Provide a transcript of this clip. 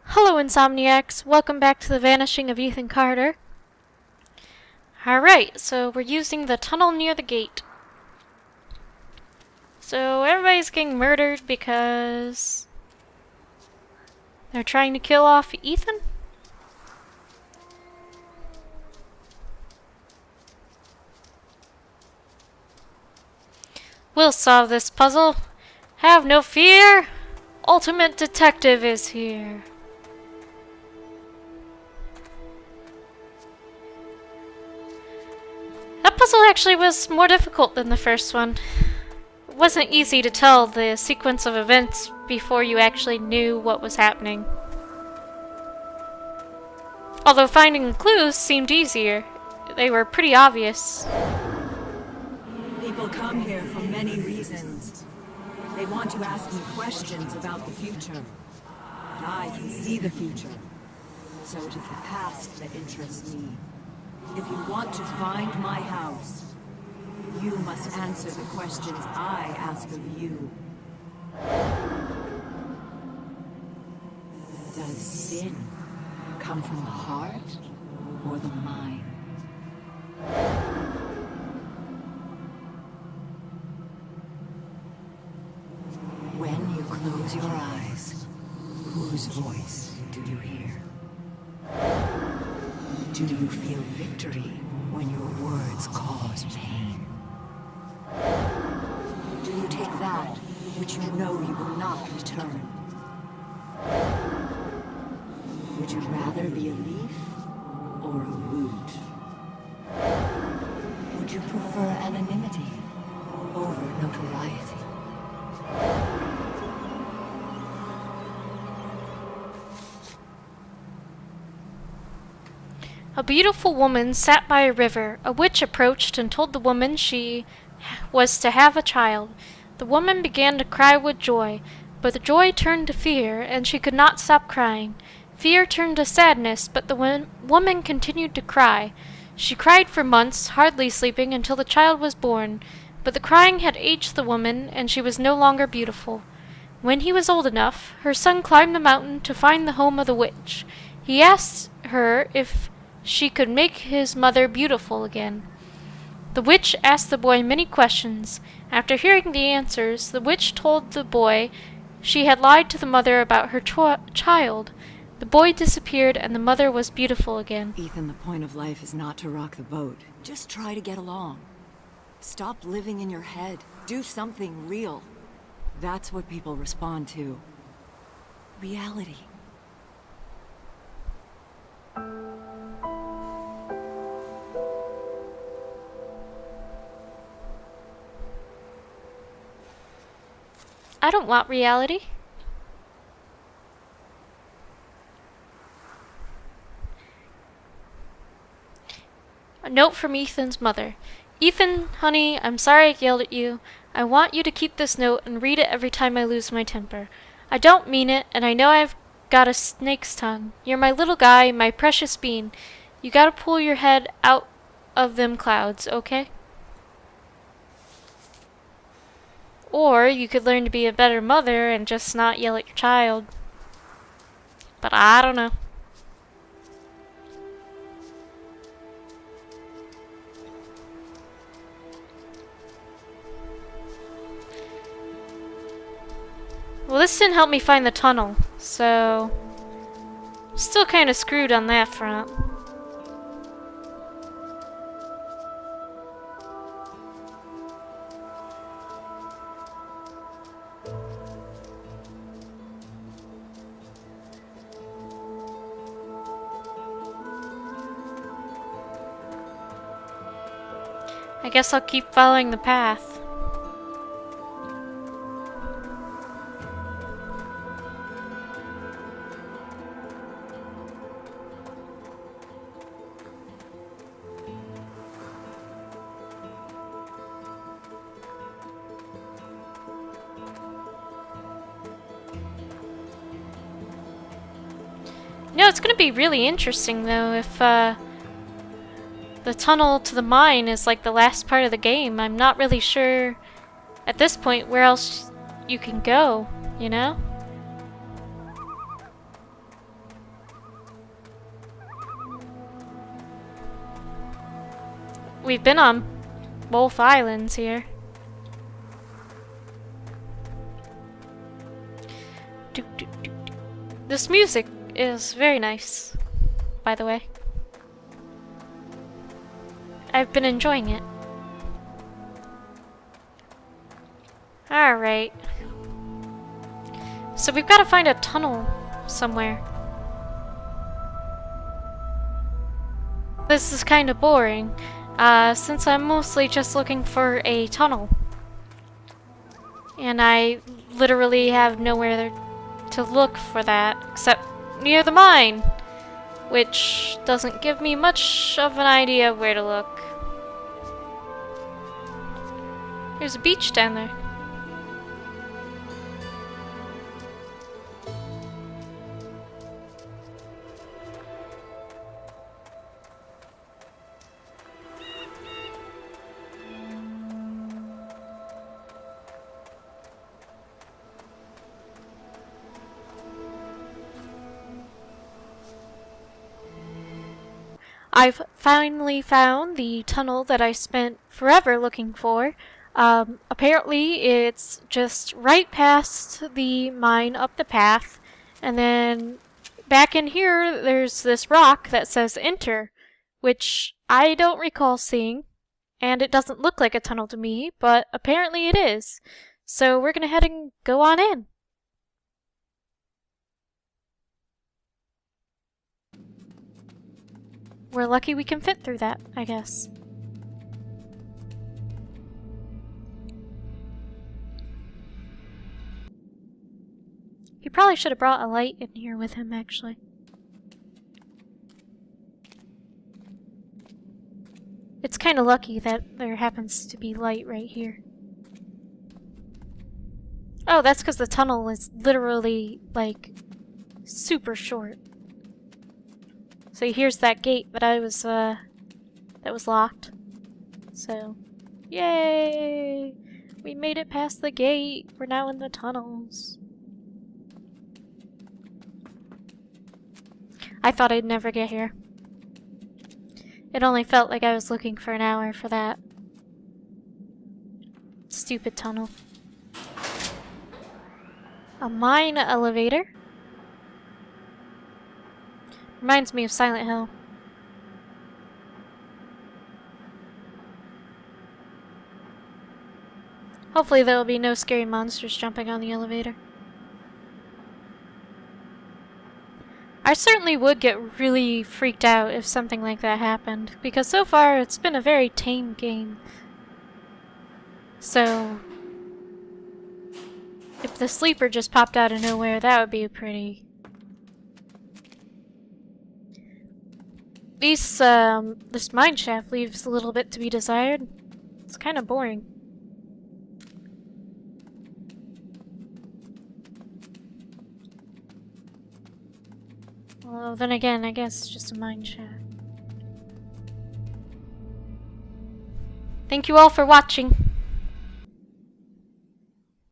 Hello Insomniacs, welcome back to the Vanishing of Ethan Carter. Alright, so we're using the tunnel near the gate. So everybody's getting murdered because they're trying to kill off Ethan? We'll solve this puzzle. Have no fear! Ultimate Detective is here. That puzzle actually was more difficult than the first one. It wasn't easy to tell the sequence of events before you actually knew what was happening. Although finding clues seemed easier. They were pretty obvious. People come here for many reasons. They want to ask me questions about the future. But I can see the future. So it is the past that interests me. If you want to find my house, you must answer the questions I ask of you. Does sin come from the heart or the mind? When you close your eyes, whose voice do you hear? Do you feel victory when your words cause pain? Do you take that which you know you will not return? Would you rather be a leaf or a root? Would you prefer anonymity over notoriety? A beautiful woman sat by a river. A witch approached and told the woman she was to have a child. The woman began to cry with joy, but the joy turned to fear, and she could not stop crying. Fear turned to sadness, but the woman continued to cry. She cried for months, hardly sleeping, until the child was born, but the crying had aged the woman, and she was no longer beautiful. When he was old enough, her son climbed the mountain to find the home of the witch. He asked her if she could make his mother beautiful again. The witch asked the boy many questions. After hearing the answers, the witch told the boy she had lied to the mother about her child. The boy disappeared and the mother was beautiful again. Ethan, the point of life is not to rock the boat. Just try to get along. Stop living in your head. Do something real. That's what people respond to. Reality. I don't want reality. A note from Ethan's mother. Ethan, honey, I'm sorry I yelled at you. I want you to keep this note and read it every time I lose my temper. I don't mean it, and I know I've got a snake's tongue. You're my little guy, my precious bean. You gotta pull your head out of them clouds, okay? Or you could learn to be a better mother and just not yell at your child. But I don't know. Well, this didn't help me find the tunnel, so still kind of screwed on that front. I guess I'll keep following the path. No, it's gonna be really interesting though if the tunnel to the mine is like the last part of the game. I'm not really sure at this point where else you can go, you know? We've been on both islands here. This music is very nice, by the way. I've been enjoying it. Alright. So we've got to find a tunnel somewhere. This is kind of boring, since I'm mostly just looking for a tunnel. And I literally have nowhere to look for that, except near the mine, which doesn't give me much of an idea of where to look. There's a beach down there. I've finally found the tunnel that I spent forever looking for. Apparently it's just right past the mine up the path, and then back in here there's this rock that says enter, which I don't recall seeing, and it doesn't look like a tunnel to me, but apparently it is. So we're gonna head and go on in. We're lucky we can fit through that, I guess. He probably should have brought a light in here with him, actually. It's kind of lucky that there happens to be light right here. Oh, that's because the tunnel is literally, like, super short. So here's that gate that that was locked. So, yay! We made it past the gate. We're now in the tunnels. I thought I'd never get here. It only felt like I was looking for an hour for that stupid tunnel. A mine elevator? Reminds me of Silent Hill. Hopefully there will be no scary monsters jumping on the elevator. I certainly would get really freaked out if something like that happened, because so far it's been a very tame game. So, if the sleeper just popped out of nowhere, that would be pretty... This mine shaft leaves a little bit to be desired. It's kind of boring. Well, then again, I guess it's just a mine shaft. Thank you all for watching.